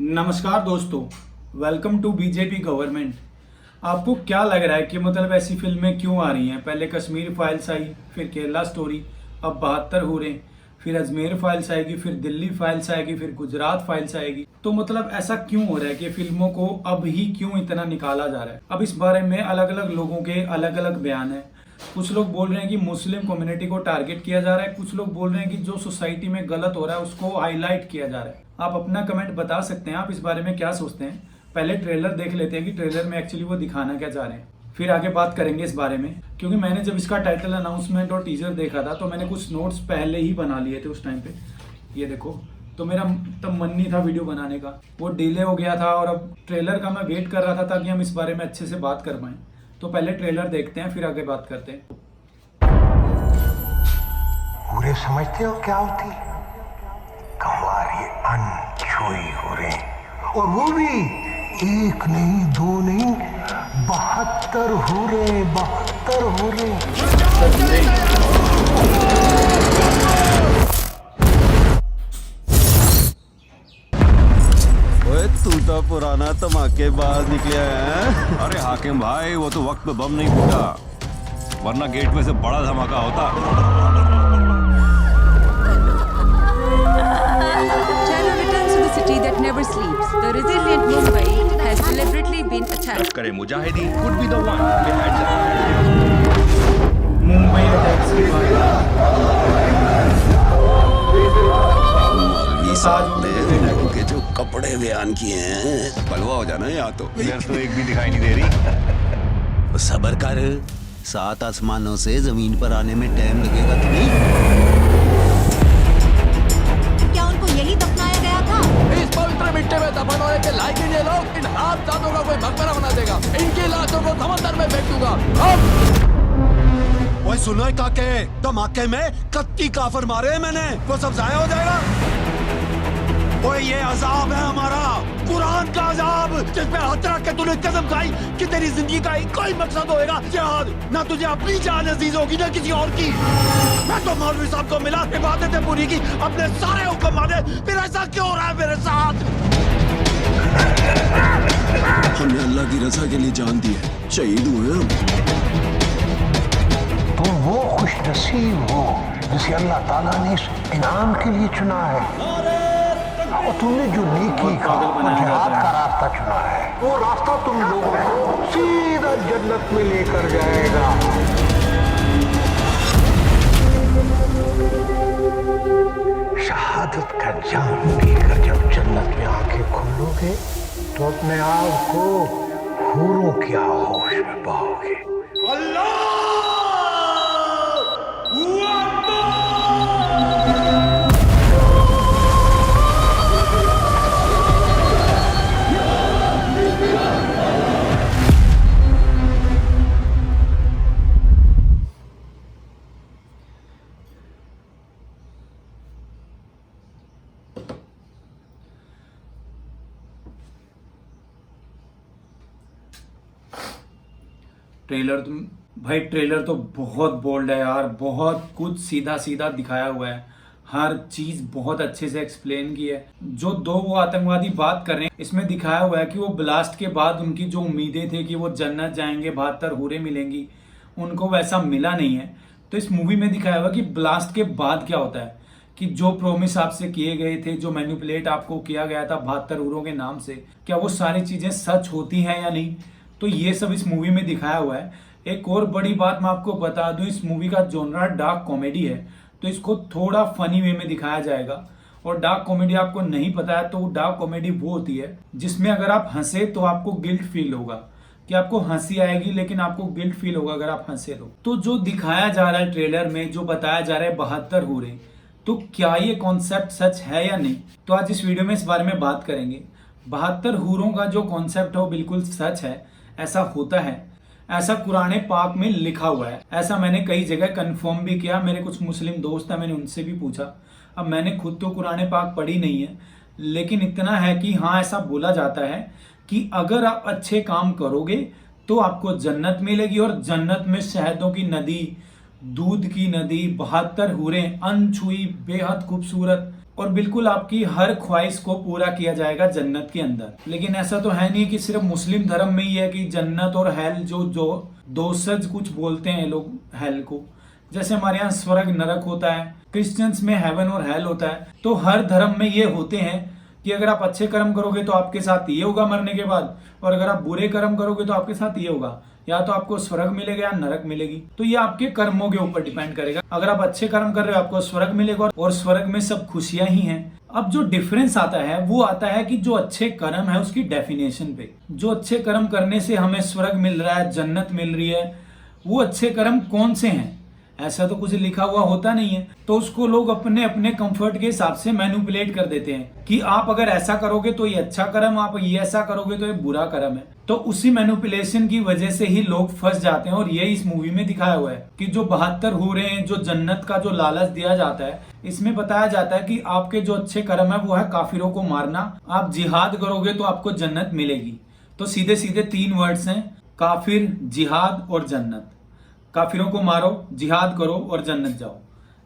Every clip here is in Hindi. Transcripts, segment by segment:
नमस्कार दोस्तों, वेलकम टू बीजेपी गवर्नमेंट। आपको क्या लग रहा है कि मतलब ऐसी फिल्में क्यों आ रही हैं? पहले कश्मीर फाइल्स आई, फिर केरला स्टोरी, अब 72 हो रहे, फिर अजमेर फाइल्स आएगी, फिर दिल्ली फाइल्स आएगी, फिर गुजरात फाइल्स आएगी। तो मतलब ऐसा क्यों हो रहा है कि फिल्मों को अब ही क्यों इतना निकाला जा रहा है? अब इस बारे में अलग अलग लोगों के अलग अलग बयान है। कुछ लोग बोल रहे हैं कि मुस्लिम कम्युनिटी को टारगेट किया जा रहा है, कुछ लोग बोल रहे हैं कि जो सोसाइटी में गलत हो रहा है उसको हाईलाइट किया जा रहा है। आप अपना कमेंट बता सकते हैं, आप इस बारे में क्या सोचते हैं। पहले ट्रेलर देख लेते हैं कि ट्रेलर में एक्चुअली वो दिखाना क्या चाह रहे हैं, फिर आगे बात करेंगे इस बारे में। क्योंकि मैंने जब इसका टाइटल अनाउंसमेंट और टीजर देखा था तो मैंने कुछ नोट्स पहले ही बना लिए थे उस टाइम पे, ये देखो। तो मेरा तब मन नहीं था वीडियो बनाने का, वो डिले हो गया था और अब ट्रेलर का मैं वेट कर रहा था ताकि हम इस बारे में अच्छे से बात कर पाएं। तो पहले ट्रेलर देखते हैं, फिर आगे बात करते हैं। पूरे समझते हो क्या होती? हमारी अनछुई हो रहे, और वो भी एक नहीं, दो नहीं, 72 हो रहे, 72 हो रहे। ओए तू तो पुराना धमाकेबाज निकला है। अरे हाकिम भाई, वो तो वक्त पे बम नहीं फूटा, वरना गेट में से बड़ा धमाका होता। Terror returns to the city that never sleeps. The resilient Mumbai has deliberately been attacked. करे Mujahideen could be the one behind the Mumbai attacks की बात। के जो कपड़े बयान किए हैं, बलवा हो जाना यहाँ तो। इधर तो एक भी दिखाई नहीं दे रही। सबर कर, 7 आसमानों से जमीन पर आने में टाइम लगेगा तो नहीं। क्या उनको यही दफनाया गया था? इस पवित्र मिट्टी में दफन होने के लायक ही ये लोग, इन हाथजादों का कोई मकबरा बना देगा। इनकी लाशों को समंदर में फेंक दूंगा। ओए सुनो काके, धमाके में कत्ती काफर मारे हैं मैंने, वो सब जाया हो जाएगा। ओए ये अजाब है हमारा, कुरान का अजाब, जिसमें हाथ रख के तूने कसम खाई कि तेरी जिंदगी का एक कोई मकसद होएगा जिहाद। ना तुझे अपनी जान अजीज होगी ना किसी और की। मैं तो मौलवी साहब को मिला, इबादतें पूरी की, अपने सारे हुक्म माने, फिर ऐसा क्यों हो रहा है मेरे साथ? हमने अल्लाह की रजा के लिए जान दी है, शहीद हुए हम। तुम वो खुश नसीब हो जिसे अल्लाह ताला ने इस इनाम के लिए चुना है, और तुमने जो नेकी का और जिहाद का रास्ता चुना है, वो रास्ता तुम लोगों को सीधा जन्नत में लेकर जाएगा। शहादत का जाम पीकर जब जन्नत में आंखें खोलोगे तो अपने आप को हूरों की आगोश में पाओगे। ट्रेलर तो बहुत बोल्ड है यार, बहुत कुछ सीधा सीधा दिखाया हुआ है, हर चीज बहुत अच्छे से एक्सप्लेन की है। जो दो वो आतंकवादी बात कर रहे हैं, इसमें दिखाया हुआ है कि वो ब्लास्ट के बाद उनकी जो उम्मीदें थी कि वो जन्नत जाएंगे, 72 हूरें मिलेंगी, उनको वैसा मिला नहीं है। तो इस मूवी में दिखाया हुआ कि ब्लास्ट के बाद क्या होता है, कि जो प्रोमिस आपसे किए गए थे, जो मैनिपुलेट आपको किया गया था 72 हूरों के नाम से, क्या वो सारी चीजें सच होती हैं या नहीं। तो ये सब इस मूवी में दिखाया हुआ है। एक और बड़ी बात मैं आपको बता दूं, इस मूवी का जॉनरा डार्क कॉमेडी है, तो इसको थोड़ा फनी वे में दिखाया जाएगा। और डार्क कॉमेडी आपको नहीं पता है तो डार्क कॉमेडी वो होती है जिसमें अगर आप हंसे तो आपको गिल्ट फील होगा, कि आपको हंसी आएगी लेकिन आपको गिल्ट फील होगा अगर आप हंसे तो जो दिखाया जा रहा है ट्रेलर में, जो बताया जा रहा है 72 हूरें, तो क्या ये कॉन्सेप्ट सच है या नहीं, तो आज इस वीडियो में इस बारे में बात करेंगे। 72 हूरों का जो कॉन्सेप्ट है वो बिल्कुल सच है, ऐसा होता है, ऐसा कुरान पाक में लिखा हुआ है। ऐसा मैंने कई जगह कंफर्म भी किया, मेरे कुछ मुस्लिम दोस्त हैं, मैंने उनसे भी पूछा। अब मैंने खुद तो कुरान पाक पढ़ी नहीं है, लेकिन इतना है कि हाँ, ऐसा बोला जाता है कि अगर आप अच्छे काम करोगे तो आपको जन्नत मिलेगी, और जन्नत में शहदों की नदी, दूध की नदी, 72 हूरें, अनछुई, बेहद खूबसूरत, और बिल्कुल आपकी हर ख्वाहिश को पूरा किया जाएगा जन्नत के अंदर। लेकिन ऐसा तो है नहीं कि सिर्फ मुस्लिम धर्म में ही है कि जन्नत और हेल जो दो सज कुछ बोलते हैं लोग हेल को, जैसे हमारे यहाँ स्वर्ग नरक होता है, क्रिश्चियंस में हेवन और हेल होता है। तो हर धर्म में ये होते हैं कि अगर आप अच्छे कर्म करोगे तो आपके साथ ये होगा मरने के बाद, और अगर आप बुरे कर्म करोगे तो आपके साथ ये होगा, या तो आपको स्वर्ग मिलेगा या नरक मिलेगी। तो ये आपके कर्मों के ऊपर डिपेंड करेगा। अगर आप अच्छे कर्म कर रहे हो आपको स्वर्ग मिलेगा, और स्वर्ग में सब खुशियां ही हैं। अब जो डिफरेंस आता है वो आता है कि जो अच्छे कर्म है उसकी डेफिनेशन पे। जो अच्छे कर्म करने से हमें स्वर्ग मिल रहा है, जन्नत मिल रही है, वो अच्छे कर्म कौन से हैं? ऐसा तो कुछ लिखा हुआ होता नहीं है। तो उसको लोग अपने अपने कंफर्ट के हिसाब से मैनिपुलेट कर देते हैं कि आप अगर ऐसा करोगे तो ये अच्छा कर्म, आप ये ऐसा करोगे तो ये बुरा कर्म है। तो उसी मैनिपुलेशन की वजह से ही लोग फंस जाते हैं। और ये इस मूवी में दिखाया हुआ है कि जो 72 हूरें हैं, जो जन्नत का जो लालच दिया जाता है, इसमें बताया जाता है कि आपके जो अच्छे कर्म है वो है काफिरों को मारना। आप जिहाद करोगे तो आपको जन्नत मिलेगी। तो सीधे सीधे 3 वर्ड्स हैं, काफिर, जिहाद और जन्नत। काफिरों को मारो, जिहाद करो और जन्नत जाओ।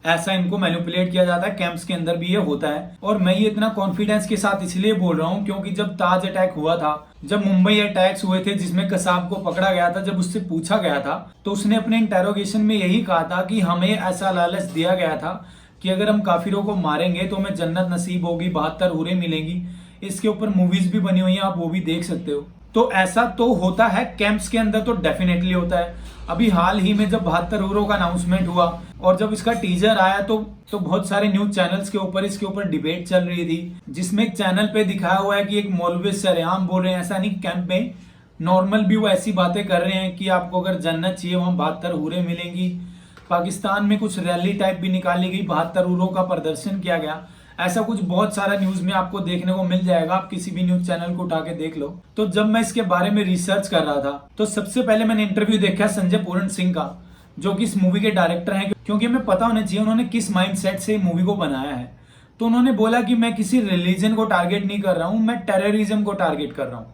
ऐसा इनको मैनिपुलेट किया जाता है। कैंप्स के अंदर भी ये होता है। और मैं ये इतना कॉन्फिडेंस के साथ इसलिए बोल रहा हूँ क्योंकि जब ताज अटैक हुआ था, जब मुंबई अटैक्स हुए थे जिसमें कसाब को पकड़ा गया था, जब उससे पूछा गया था तो उसने अपने इंटेरोगेशन में यही कहा था कि हमें ऐसा लालच दिया गया था कि अगर हम काफिरों को मारेंगे तो हमें जन्नत नसीब होगी, 72 हूरें मिलेंगी। इसके ऊपर मूवीज भी बनी हुई हैं, आप वो भी देख सकते हो। तो ऐसा तो होता है कैंप्स के अंदर, तो डेफिनेटली होता है। अभी हाल ही में जब 72 हूरों का अनाउंसमेंट हुआ और जब इसका टीजर आया तो बहुत सारे न्यूज चैनल्स के ऊपर इसके ऊपर डिबेट चल रही थी, जिसमें एक चैनल पे दिखाया हुआ है कि एक मौलवी सरेआम बोल रहे हैं, ऐसा नहीं, कैंप में नॉर्मल भी वो ऐसी बातें कर रहे हैं कि आपको अगर जन्नत चाहिए वहां 72 हूरें मिलेंगी। पाकिस्तान में कुछ रैली टाइप भी निकाली गई, 72 हूरों का प्रदर्शन किया गया। ऐसा कुछ बहुत सारा न्यूज में आपको देखने को मिल जाएगा, आप किसी भी न्यूज चैनल को उठा के देख लो। तो जब मैं इसके बारे में रिसर्च कर रहा था तो सबसे पहले मैंने इंटरव्यू देखा संजय पूर्ण सिंह का, जो कि इस मूवी के डायरेक्टर हैं, क्योंकि हमें पता होना चाहिए उन्होंने किस माइंडसेट से मूवी को बनाया है। तो उन्होंने बोला कि मैं किसी रिलीजन को टारगेट नहीं कर रहा हूं, मैं टेररिज्म को टारगेट कर रहा हूं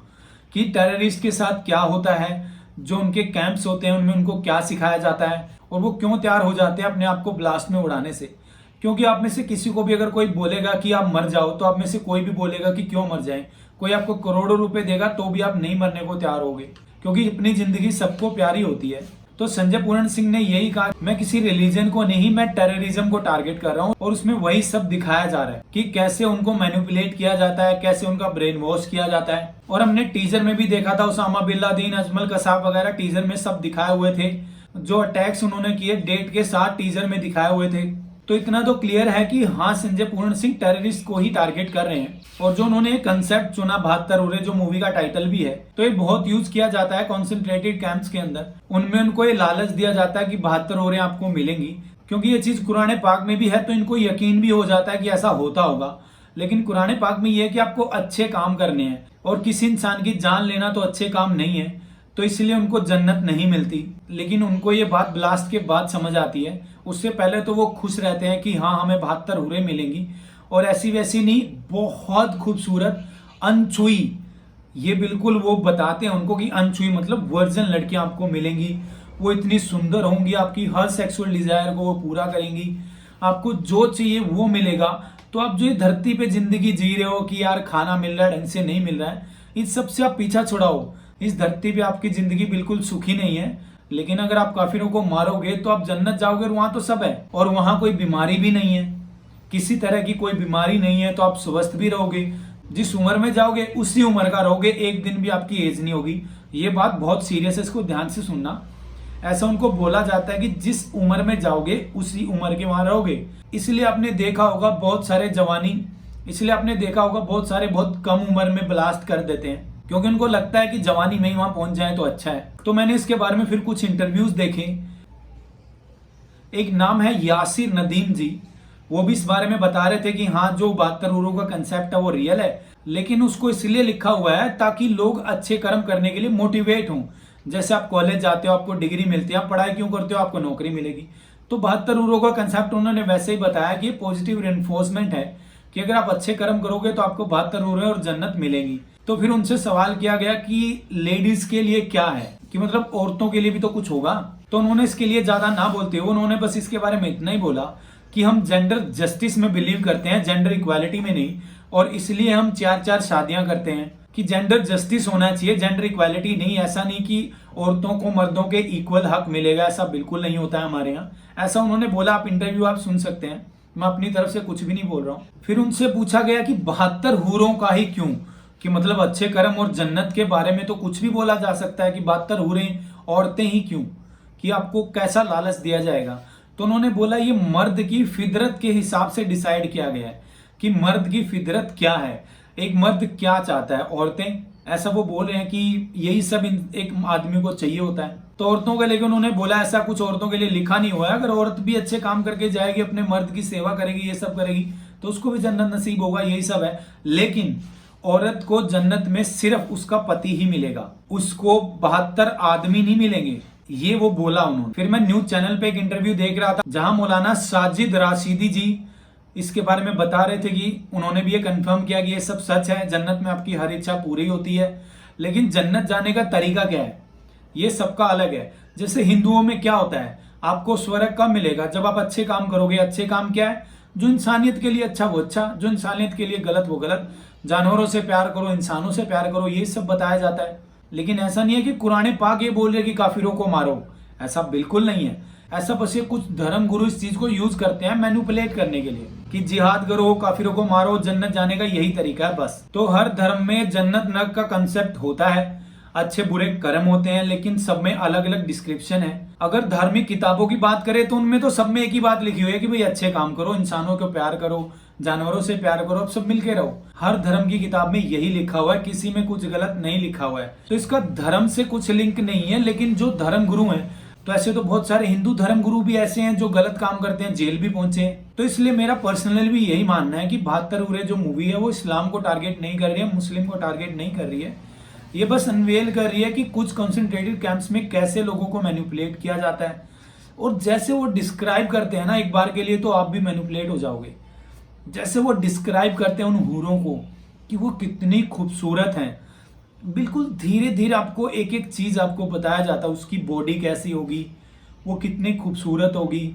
कि टेररिस्ट के साथ क्या होता है, जो उनके कैंप्स होते हैं उनमें उनको क्या सिखाया जाता है और वो क्यों तैयार हो जाते हैं अपने आप को ब्लास्ट में उड़ाने से। क्योंकि आप में से किसी को भी अगर कोई बोलेगा कि आप मर जाओ तो आप में से कोई भी बोलेगा कि क्यों मर जाएं। कोई आपको करोड़ों रुपए देगा तो भी आप नहीं मरने को तैयार होगे, क्योंकि अपनी जिंदगी सबको प्यारी होती है। तो संजय पूर्ण सिंह ने यही कहा, मैं किसी रिलीजन को नहीं, मैं टेररिज्म को टारगेट कर रहा हूं। और उसमें वही सब दिखाया जा रहा है कि कैसे उनको मैनिपुलेट किया जाता है, कैसे उनका ब्रेन वॉश किया जाता है। और हमने टीजर में भी देखा था, उसामा बिन लादेन, अजमल कसाब वगैरह टीजर में सब दिखाए हुए थे। जो अटैक्स उन्होंने किए डेट के साथ टीजर में दिखाए हुए थे। तो इतना तो क्लियर है कि हाँ, संजय पूर्ण सिंह टेररिस्ट को ही टारगेट कर रहे हैं। और जो उन्होंने कंसेप्ट चुना 72 हूरें, जो मूवी का टाइटल भी है, तो ये बहुत यूज किया जाता है कॉन्सेंट्रेटेड कैंप्स के अंदर। उनमें उनको ये लालच दिया जाता है कि 72 हूरें आपको मिलेंगी, क्योंकि ये चीज कुरान पाक में भी है, तो इनको यकीन भी हो जाता है कि ऐसा होता होगा। लेकिन कुरान पाक में ये है कि आपको अच्छे काम करने हैं और किसी इंसान की जान लेना तो अच्छे काम नहीं है, तो इसलिए उनको जन्नत नहीं मिलती। लेकिन उनको ये बात ब्लास्ट के बाद समझ आती है। उससे पहले तो वो खुश रहते हैं कि हाँ, हमें 72 हूरें मिलेंगी, और ऐसी वैसी नहीं, बहुत खूबसूरत अनछुई, ये बिल्कुल वो बताते हैं उनको कि अनछुई मतलब वर्जन लड़कियां आपको मिलेंगी। वो इतनी सुंदर होंगी, आपकी हर सेक्सुअल डिजायर को वो पूरा करेंगी, आपको जो चाहिए वो मिलेगा। तो आप जो ये धरती पे जिंदगी जी रहे हो कि यार खाना मिल रहा है, ढंग से नहीं मिल रहा है, इस सब से आप पीछा छुड़ाओ। इस धरती पे आपकी जिंदगी बिल्कुल सुखी नहीं है, लेकिन अगर आप काफिरों को मारोगे तो आप जन्नत जाओगे, और वहां तो सब है, और वहां कोई बीमारी भी नहीं है, किसी तरह की कोई बीमारी नहीं है, तो आप स्वस्थ भी रहोगे। जिस उम्र में जाओगे उसी उम्र का रहोगे, एक दिन भी आपकी एज नहीं होगी। ये बात बहुत सीरियस है, इसको ध्यान से सुनना। ऐसा उनको बोला जाता है कि जिस उम्र में जाओगे उसी उम्र के वहां रहोगे। इसलिए आपने देखा होगा बहुत सारे बहुत कम उम्र में ब्लास्ट कर देते हैं, क्योंकि उनको लगता है कि जवानी में ही वहां पहुंच जाए तो अच्छा है। तो मैंने इसके बारे में फिर कुछ इंटरव्यूज देखे। एक नाम है यासिर नदीम जी, वो भी इस बारे में बता रहे थे कि हाँ, जो 72 हूरों का कंसेप्ट है वो रियल है, लेकिन उसको इसलिए लिखा हुआ है ताकि लोग अच्छे कर्म करने के लिए मोटिवेट हों। जैसे आप कॉलेज जाते हो, आपको डिग्री मिलती है, आप पढ़ाई क्यों करते हो, आपको नौकरी मिलेगी। तो 72 हूरों का कंसेप्ट उन्होंने वैसे ही बताया कि पॉजिटिव रेनफोर्समेंट है कि अगर आप अच्छे कर्म करोगे तो आपको 72 हूरें और जन्नत मिलेगी। तो फिर उनसे सवाल किया गया कि लेडीज के लिए क्या है, कि मतलब औरतों के लिए भी तो कुछ होगा। तो उन्होंने इसके लिए ज्यादा ना बोलते हुए उन्होंने बस इसके बारे में इतना ही बोला कि हम जेंडर जस्टिस में बिलीव करते हैं, जेंडर इक्वालिटी में नहीं, और इसलिए हम 4-4 शादियां करते हैं कि जेंडर जस्टिस होना चाहिए, जेंडर इक्वालिटी नहीं। ऐसा नहीं कि औरतों को मर्दों के इक्वल हक मिलेगा, ऐसा बिल्कुल नहीं होता है हमारे यहाँ। ऐसा उन्होंने बोला, आप इंटरव्यू आप सुन सकते हैं, मैं अपनी तरफ से कुछ भी नहीं बोल रहा हूँ। फिर उनसे पूछा गया कि 72 हूरों का ही क्यों, कि मतलब अच्छे कर्म और जन्नत के बारे में तो कुछ भी बोला जा सकता है कि 72 हूरें औरतें ही क्यों, कि आपको कैसा लालच दिया जाएगा। तो उन्होंने बोला ये मर्द की फितरत के हिसाब से डिसाइड किया गया है कि मर्द की फितरत क्या है, एक मर्द क्या चाहता है, औरतें, ऐसा वो बोल रहे हैं कि यही सब एक आदमी को चाहिए होता है। तो औरतों के लिए उन्होंने बोला ऐसा कुछ औरतों के लिए लिखा नहीं हुआ है, अगर औरत भी अच्छे काम करके जाएगी, अपने मर्द की सेवा करेगी, ये सब करेगी, तो उसको भी जन्नत नसीब होगा, यही सब है। लेकिन औरत को जन्नत में सिर्फ उसका पति ही मिलेगा, उसको 72 आदमी नहीं मिलेंगे, ये वो बोला उन्होंने। फिर मैं न्यूज चैनल पे एक इंटरव्यू देख रहा था जहां मौलाना साजिद राशिदी जी इसके बारे में बता रहे थे कि उन्होंने भी ये कंफर्म किया कि ये सब सच है, जन्नत में आपकी हर इच्छा पूरी होती है, लेकिन जन्नत जाने का तरीका क्या है ये सबका अलग है। जैसे हिंदुओं में क्या होता है, आपको स्वर्ग कब मिलेगा, जब आप अच्छे काम करोगे। अच्छे काम क्या है, जो इंसानियत के लिए अच्छा वो अच्छा, जो इंसानियत के लिए गलत वो गलत। जानवरों से प्यार करो, इंसानों से प्यार करो, ये सब बताया जाता है। लेकिन ऐसा नहीं है कि कुरान पाक ये बोल रहे कि काफिरों को मारो, ऐसा बिल्कुल नहीं है। ऐसा बस ये कुछ धर्म गुरु इस चीज को यूज करते हैं मैनिपुलेट करने के लिए कि जिहाद करो, काफिरों को मारो, जन्नत जाने का यही तरीका है बस। तो हर धर्म में जन्नत नरक का कंसेप्ट होता है, अच्छे बुरे कर्म होते हैं, लेकिन सब में अलग अलग डिस्क्रिप्शन है। अगर धार्मिक किताबों की बात करें तो उनमें तो सब में एक ही बात लिखी हुई है कि भाई अच्छे काम करो, इंसानों को प्यार करो, जानवरों से प्यार करो, अब सब मिलके रहो। हर धर्म की किताब में यही लिखा हुआ है, किसी में कुछ गलत नहीं लिखा हुआ है। तो इसका धर्म से कुछ लिंक नहीं है। लेकिन जो धर्म गुरु हैं, तो ऐसे तो बहुत सारे हिंदू धर्म गुरु भी ऐसे हैं जो गलत काम करते हैं, जेल भी पहुंचे हैं। तो इसलिए मेरा पर्सनली भी यही मानना है कि 72 हूरें जो मूवी है वो इस्लाम को टारगेट नहीं कर रही है, मुस्लिम को टारगेट नहीं कर रही है। ये बस अनवेल कर रही है कि कुछ कंसंट्रेटेड कैंप्स में कैसे लोगों को मैनिपुलेट किया जाता है। और जैसे वो डिस्क्राइब करते हैं ना, एक बार के लिए तो आप भी मैनिपुलेट हो जाओगे। जैसे वो डिस्क्राइब करते हैं उन हूरों को कि वो कितनी खूबसूरत हैं, बिल्कुल धीरे धीरे आपको एक एक चीज आपको बताया जाता है। उसकी बॉडी कैसी होगी, वो कितनी खूबसूरत होगी,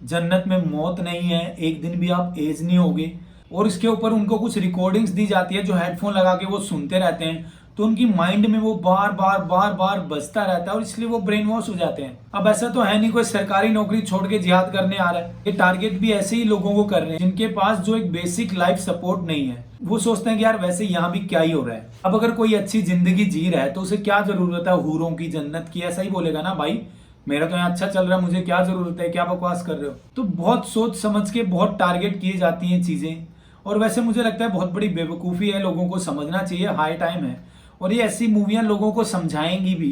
जन्नत में मौत नहीं है, एक दिन भी आप एज नहीं होगे। और इसके ऊपर उनको कुछ रिकॉर्डिंग्स दी जाती है जो हेडफोन लगा के वो सुनते रहते हैं, तो उनकी माइंड में वो बार बार बजता रहता है और इसलिए वो ब्रेन वॉश हो जाते हैं। अब ऐसा तो है नहीं कोई सरकारी नौकरी छोड़ के जिहाद करने आ रहा है, ये टारगेट भी ऐसे ही लोगों को कर रहे हैं जिनके पास जो एक बेसिक लाइफ सपोर्ट नहीं है। वो सोचते हैं कि यार वैसे यहाँ भी क्या ही हो रहा है। अब अगर कोई अच्छी जिंदगी जी रहा है तो उसे क्या जरूरत है हूरों की, जन्नत की, ऐसा ही बोलेगा ना, भाई मेरा तो यहाँ अच्छा चल रहा है, मुझे क्या जरूरत है, क्या बकवास कर रहे हो। तो बहुत सोच समझ के बहुत टारगेट किए जाती हैं चीजें। और वैसे मुझे लगता है बहुत बड़ी बेवकूफ़ी है, लोगों को समझना चाहिए, हाई टाइम है। और ये ऐसी मूवियां लोगों को समझाएंगी भी,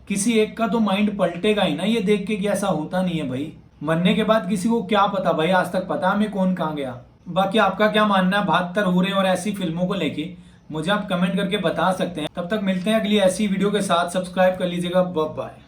किसी एक का तो माइंड पलटेगा ही ना ये देख के कि ऐसा होता नहीं है भाई। मरने के बाद किसी को क्या पता भाई, आज तक पता हमें कौन कहाँ गया। बाकी आपका क्या मानना है 72 हूरें और ऐसी फिल्मों को लेके, मुझे आप कमेंट करके बता सकते हैं। तब तक मिलते हैं अगली ऐसी वीडियो के साथ, सब्सक्राइब कर लीजिएगा। Bye bye.